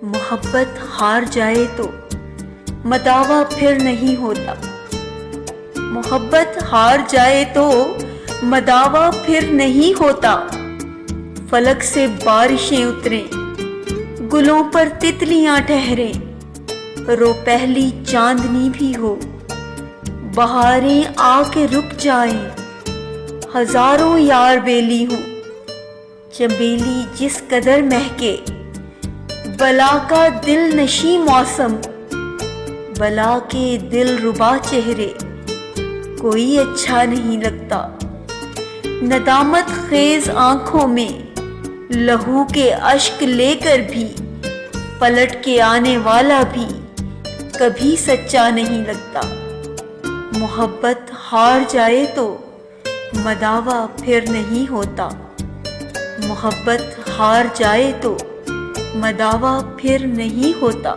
محبت ہار جائے تو مداوا پھر نہیں ہوتا۔ محبت ہار جائے تو مداوا پھر نہیں ہوتا۔ فلک سے بارشیں اتریں، گلوں پر تتلیاں ٹھہریں، رو پہلی چاندنی بھی ہو، بہاریں آ کے رک جائیں، ہزاروں یار بیلی ہوں، چنبیلی جس قدر مہکے، بلا کا دل نشیں موسم، بلا کے دل ربا چہرے کوئی اچھا نہیں لگتا۔ ندامت خیز آنکھوں میں لہو کے اشک لے کر بھی پلٹ کے آنے والا بھی کبھی سچا نہیں لگتا۔ محبت ہار جائے تو مداوا پھر نہیں ہوتا۔ محبت ہار جائے تو مداوا پھر نہیں ہوتا۔